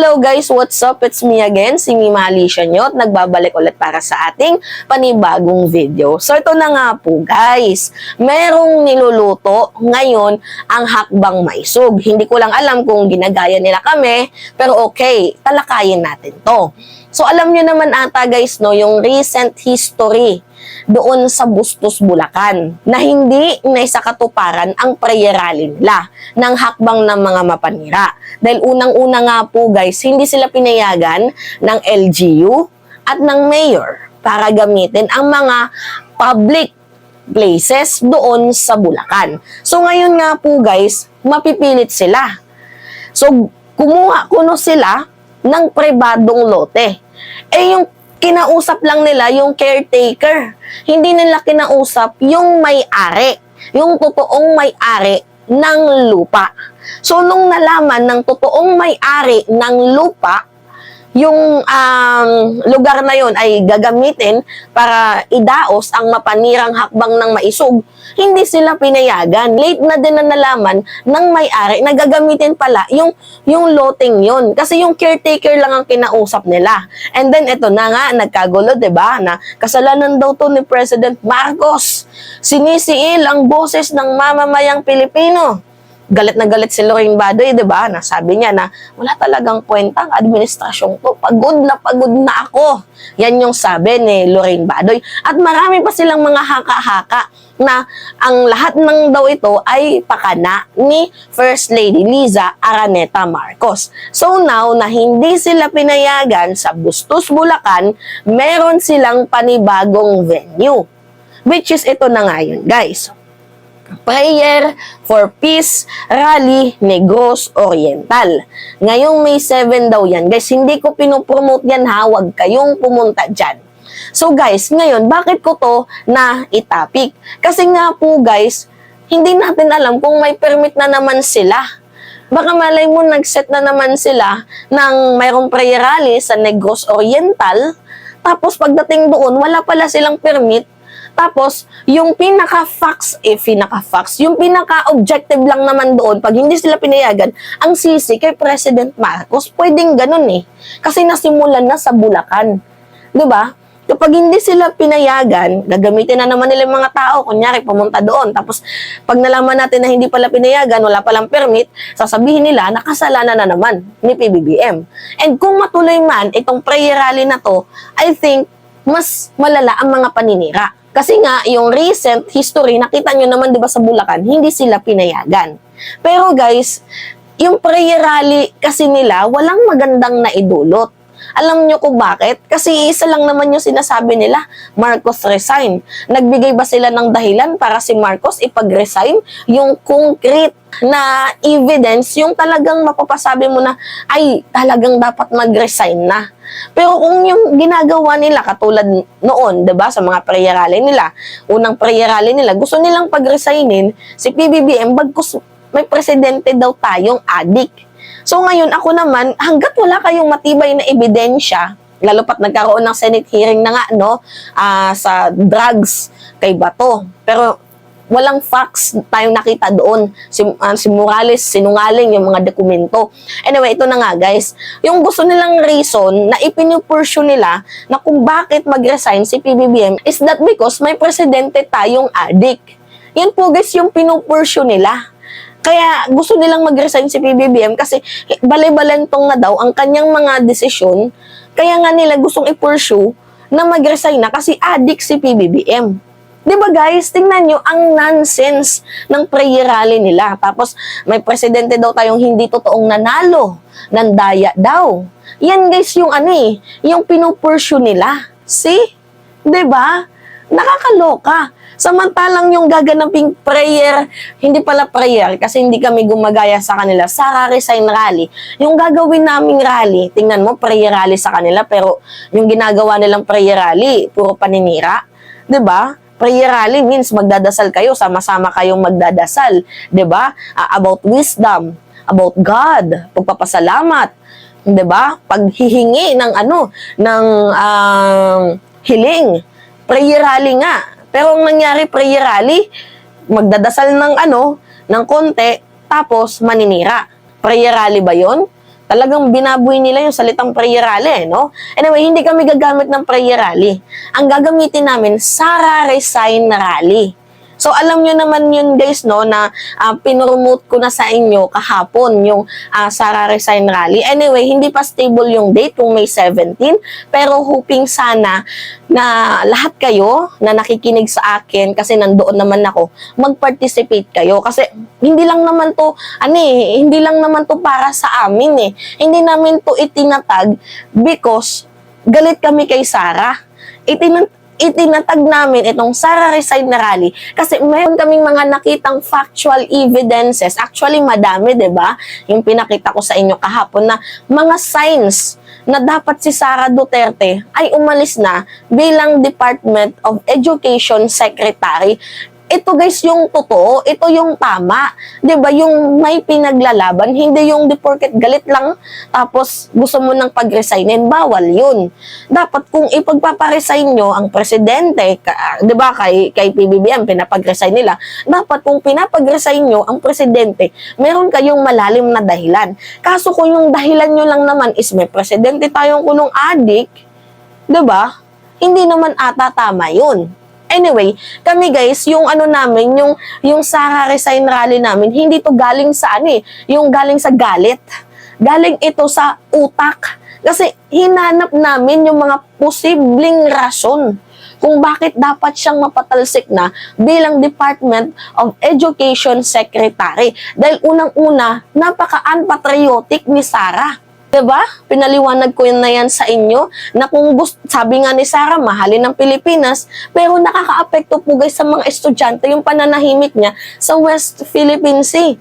Hello guys, what's up? It's me again, si Mima Alicia nyo at nagbabalik ulit para sa ating panibagong video. So ito na nga po guys, merong niluluto ngayon ang hakbang maisog. Hindi ko lang alam kung ginagaya nila kami, pero okay, talakayin natin to. So alam nyo naman ata guys, no, yung recent history doon sa Bustos, Bulacan na hindi naisakatuparan ang prayer rally nila ng hakbang ng mga mapanira. Dahil unang-una nga po guys, hindi sila pinayagan ng LGU at ng mayor para gamitin ang mga public places doon sa Bulacan. So ngayon nga po guys, mapipilit sila. So kumuha kuno sila ng pribadong lote. Eh yung kinausap lang nila yung caretaker. Hindi nila kinausap yung may-ari, yung totoong may-ari ng lupa. So, nung nalaman ng totoong may-ari ng lupa, yung lugar na yon ay gagamitin para idaos ang mapanirang hakbang ng maisog, hindi sila pinayagan. Late na din na nalaman ng may-ari na gagamitin pala yung loteng yon. Kasi yung caretaker lang ang kinausap nila. And then ito na nga, nagkagulo, diba? Na kasalanan daw to ni President Marcos. Sinisiil ang boses ng mamamayang Pilipino. Galit na galit si Lorraine Badoy, di ba? Nasabi niya na wala talagang kwentang administrasyong to. Pagod na ako. Yan yung sabi ni Lorraine Badoy. At marami pa silang mga haka-haka na ang lahat ng daw ito ay pakana ni First Lady Liza Araneta Marcos. So now, na hindi sila pinayagan sa Bustos, Bulacan, meron silang panibagong venue. Which is ito na nga yun, guys. Prayer for Peace Rally Negros Oriental. Ngayong May 7 daw yan. Guys, hindi ko pinopromote yan ha. Huwag kayong pumunta dyan. So guys, ngayon, bakit ko to na itapik? Kasi nga po guys, hindi natin alam kung may permit na naman sila. Baka malay mo, nag-set na naman sila ng mayroong prayer rally sa Negros Oriental. Tapos pagdating doon, wala pala silang permit. Tapos, yung yung pinaka-objective lang naman doon, pag hindi sila pinayagan, ang sisi kay President Marcos, pwedeng ganun eh. Kasi nasimulan na sa Bulacan. Diba? Kapag hindi sila pinayagan, gagamitin na naman nila yung mga tao, kunyari, pumunta doon. Tapos, pag nalaman natin na hindi pala pinayagan, wala palang permit, sasabihin nila, nakasalanan na naman ni PBBM. And kung matuloy man, itong prayer rally na to, I think, mas malala ang mga paninira. Kasi nga, yung recent history, nakita nyo naman, di ba, sa Bulacan, hindi sila pinayagan. Pero guys, yung prayer rally kasi nila, walang magandang naidulot. Alam nyo kung bakit? Kasi isa lang naman yung sinasabi nila, Marcos resign. Nagbigay ba sila ng dahilan para si Marcos ipag-resign? Yung concrete na evidence, yung talagang mapapasabi mo na, ay, talagang dapat mag-resign na. Pero kung yung ginagawa nila, katulad noon, diba, sa mga prayer rally nila, unang prayer rally nila, gusto nilang pag-resignin si PBBM, bagkus may presidente daw tayong adik. So ngayon, ako naman, hanggat wala kayong matibay na ebidensya, lalo pat nagkaroon ng Senate hearing na nga, no, sa drugs kay Bato. Pero walang facts tayong nakita doon. Si Morales, sinungaling yung mga dokumento. Anyway, ito na nga guys. Yung gusto nilang reason na ipinupursue nila na kung bakit mag-resign si PBBM is that because may presidente tayong adik. Yan po guys yung pinupursue nila. Kaya gusto nilang mag-resign si PBBM kasi balay-balentong na daw ang kanyang mga desisyon. Kaya nga nila gustong i-pursue na mag-resign na kasi adik si PBBM. Diba guys, tingnan nyo ang nonsense ng prayer rally nila. Tapos may presidente daw tayong hindi totoong nanalo, nandaya daw. Yan guys yung yung pinupursue nila. See? Diba? Nakakaloka. Samantalang yung gaganaping prayer, hindi pala prayer kasi hindi kami gumagaya sa kanila, sa resign rally. Yung gagawin naming rally, tingnan mo, prayer rally sa kanila, pero yung ginagawa nilang prayer rally, puro paninira. Diba? Prayer rally means magdadasal kayo, sama-sama kayong magdadasal. Diba? About wisdom, about God, pagpapasalamat. Diba? Paghihingi ng hiling. Prayer rally nga. Pero ang nangyari, prayer rally, magdadasal ng konti, tapos maninira. Prayer rally ba yun? Talagang binaboy nila yung salitang prayer rally, no? Anyway, hindi kami gagamit ng prayer rally. Ang gagamitin namin, Sara Resign Rally. So, alam nyo naman yun guys, no, na pinromote ko na sa inyo kahapon yung Sara Resign Rally. Anyway, hindi pa stable yung date kung May 17, pero hoping sana na lahat kayo na nakikinig sa akin, kasi nandoon naman ako, mag-participate kayo. Kasi hindi lang naman to, hindi lang naman to para sa amin eh. Hindi namin to itinatag because galit kami kay Sara. Itinatag namin itong Sara Resign na Rally kasi meron kaming mga nakitang factual evidences. Actually, madami, 'di ba? Yung pinakita ko sa inyo kahapon na mga signs na dapat si Sara Duterte ay umalis na bilang Department of Education Secretary. Ito guys yung totoo, ito yung tama. 'Di ba? Yung may pinaglalaban, hindi yung di porket galit lang tapos gusto mo nang pag-resignin, bawal 'yun. Dapat kung ipagpaparesign nyo ang presidente, 'di ba, kay PBBM pinapag-resign nila. Dapat kung pinapag-resign nyo ang presidente, meron kayong malalim na dahilan. Kaso kung yung dahilan nyo lang naman is may presidente tayong kulong adik, 'di ba? Hindi naman ata tama 'yun. Anyway, kami guys, yung namin, yung Sara Resign Rally namin, hindi to galing sa yung galing sa galit. Galing ito sa utak. Kasi hinanap namin yung mga posibleng rason kung bakit dapat siyang mapatalsik na bilang Department of Education Secretary. Dahil unang-una, napaka-unpatriotic ni Sara. Diba? Pinaliwanag ko yun na yan sa inyo na kung sabi nga ni Sara, mahalin ng Pilipinas, pero nakaka-apekto po guys sa mga estudyante yung pananahimik niya sa West Philippine Sea.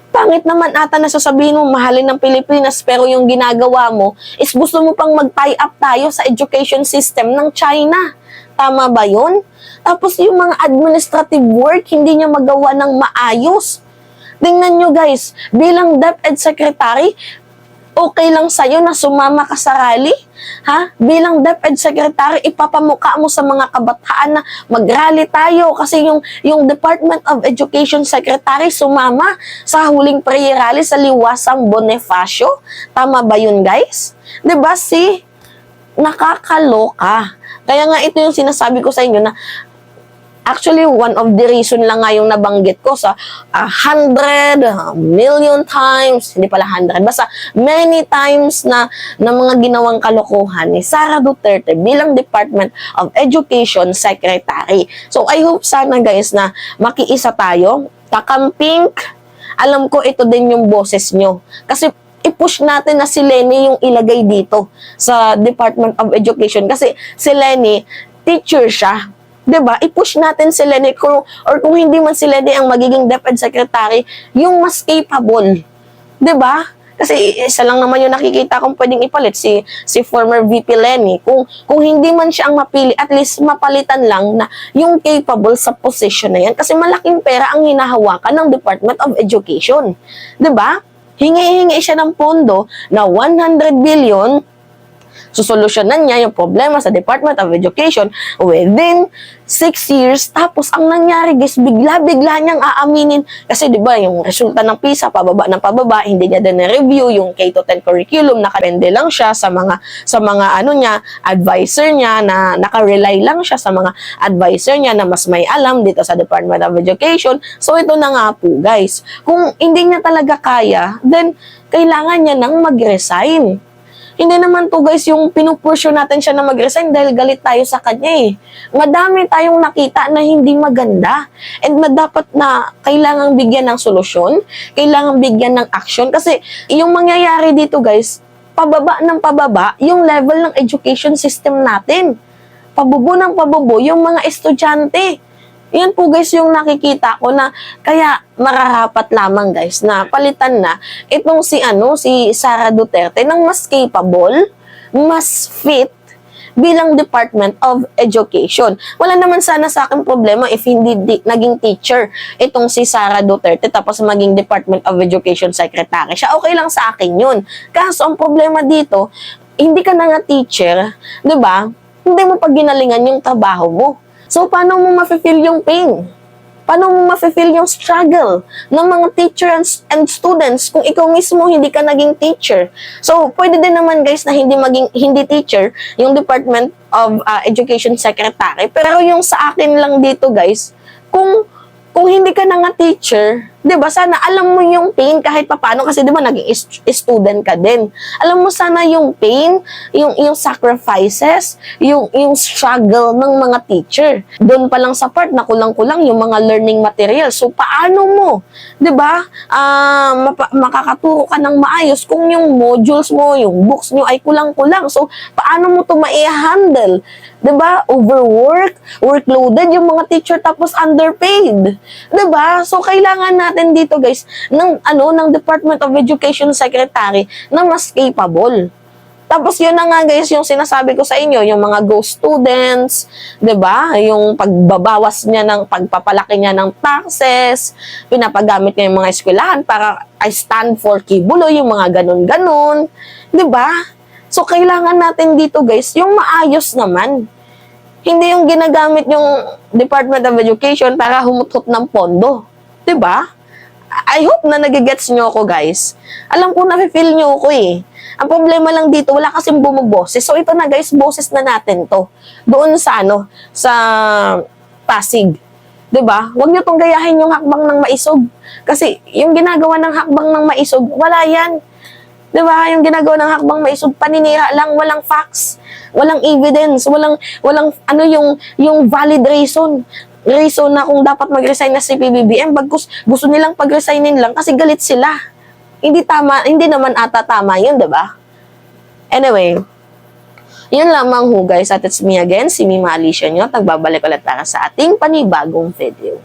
Pangit naman ata na sasabihin mo mahalin ng Pilipinas pero yung ginagawa mo is gusto mo pang mag-tie up tayo sa education system ng China. Tama ba yun? Tapos yung mga administrative work, hindi niya magawa ng maayos. Tingnan nyo guys, bilang DepEd Secretary, okay lang sa'yo na sumama ka sa rally? Ha? Bilang DepEd Secretary, ipapamukha mo sa mga kabataan na mag-rally tayo kasi yung Department of Education Secretary sumama sa huling pre-rally sa Liwasang Bonifacio. Tama ba yun, guys? Diba nakakaloka. Kaya nga ito yung sinasabi ko sa inyo na actually, one of the reason lang nga yung nabanggit ko sa 100 million times, hindi pala 100, basta many times na mga ginawang kalokohan ni Sara Duterte bilang Department of Education Secretary. So, I hope sana guys na makiisa tayo, kakamping, alam ko ito din yung boses nyo. Kasi i-push natin na si Lenny yung ilagay dito sa Department of Education. Kasi si Lenny, teacher siya. 'Di ba? I-push natin si Lenny kung hindi man si Lenny ang magiging DepEd Secretary, yung mas capable. 'Di ba? Kasi isa lang naman yung nakikita kong pwedeng ipalit si former VP Lenny. Kung hindi man siya ang mapili, at least mapalitan lang na yung capable sa position na yan. Kasi malaking pera ang hinahawakan ng Department of Education. 'Di ba? Hingi-hingi siya ng pondo na 100 billion. Susolusyonan niya yung problema sa Department of Education within 6 years. Tapos, ang nangyari, guys, bigla-bigla niyang aaminin. Kasi, di ba, yung resulta ng PISA, pababa ng pababa, hindi niya din na-review yung K-12 curriculum, nakapende lang siya sa mga advisor niya, na nakarely lang siya sa mga advisor niya na mas may alam dito sa Department of Education. So, ito na nga po, guys. Kung hindi niya talaga kaya, then, kailangan niya nang mag-resign. Hindi naman to guys yung pinupursyo natin siya na mag-resign dahil galit tayo sa kanya eh. Madami tayong nakita na hindi maganda and na dapat na kailangang bigyan ng solusyon, kailangang bigyan ng action kasi yung mangyayari dito guys, pababa ng pababa yung level ng education system natin. Pabubo ng pabubo yung mga estudyante. Yan po guys yung nakikita ko na kaya mararapat lamang guys na palitan na itong si Sara Duterte ng mas capable, mas fit bilang Department of Education. Wala naman sana sa akin problema if hindi naging teacher itong si Sara Duterte tapos maging Department of Education Secretary siya. Okay lang sa akin yun. Kaso ang problema dito, hindi ka na nga teacher, 'di ba? Hindi mo pa ginalingan yung trabaho mo. So, paano mo ma-feel yung pain? Paano mo ma-feel yung struggle ng mga teachers and students kung ikaw mismo hindi ka naging teacher? So, pwede din naman guys na hindi teacher yung Department of Education Secretary. Pero yung sa akin lang dito guys, kung hindi ka na nga teacher, 'di ba? Sana alam mo yung pain kahit papaano kasi 'di ba naging student ka din. Alam mo sana yung pain, yung sacrifices, yung struggle ng mga teacher. Doon pa lang sa part na kulang-kulang yung mga learning materials. So paano mo, 'di ba? Makakaturo ka ng maayos kung yung modules mo, yung books nyo ay kulang-kulang. So paano mo 'to mai-handle? 'Di ba? Overwork, workloaded yung mga teacher tapos underpaid. 'Di ba? So kailangan natin dito guys ng Department of Education Secretary na mas capable. Tapos yun na nga guys yung sinasabi ko sa inyo, yung mga ghost students, 'di ba? Yung pagbabawas niya pagpapalaki niya ng taxes, pinapagamit niya yung mga eskwelahan para I stand for kibulo, yung mga ganun-ganun, 'di ba? So kailangan natin dito guys yung maayos naman. Hindi yung ginagamit yung Department of Education para humuthot ng pondo. 'Di ba? I hope na nagigets nyo ako, guys. Alam ko na-feel nyo ako eh. Ang problema lang dito, wala kasing bumuboses. So ito na guys, boses na natin to. Doon sa sa Pasig. 'Di ba? Huwag nyo tong gayahin yung hakbang ng maisog. Kasi yung ginagawa ng hakbang ng maisog, wala yan. 'Di ba? Yung ginagawa ng hakbang maisog, paninira lang, walang facts, walang evidence, walang yung valid reason na kung dapat mag-resign na si PBBM, bagkus gusto nilang pag-resignin lang kasi galit sila. Hindi naman ata tama 'yun, 'di ba? Anyway, yun lamang ho guys, at it's me again, si Mima Alicia nyo, nagbabalik ulit para sa ating panibagong video.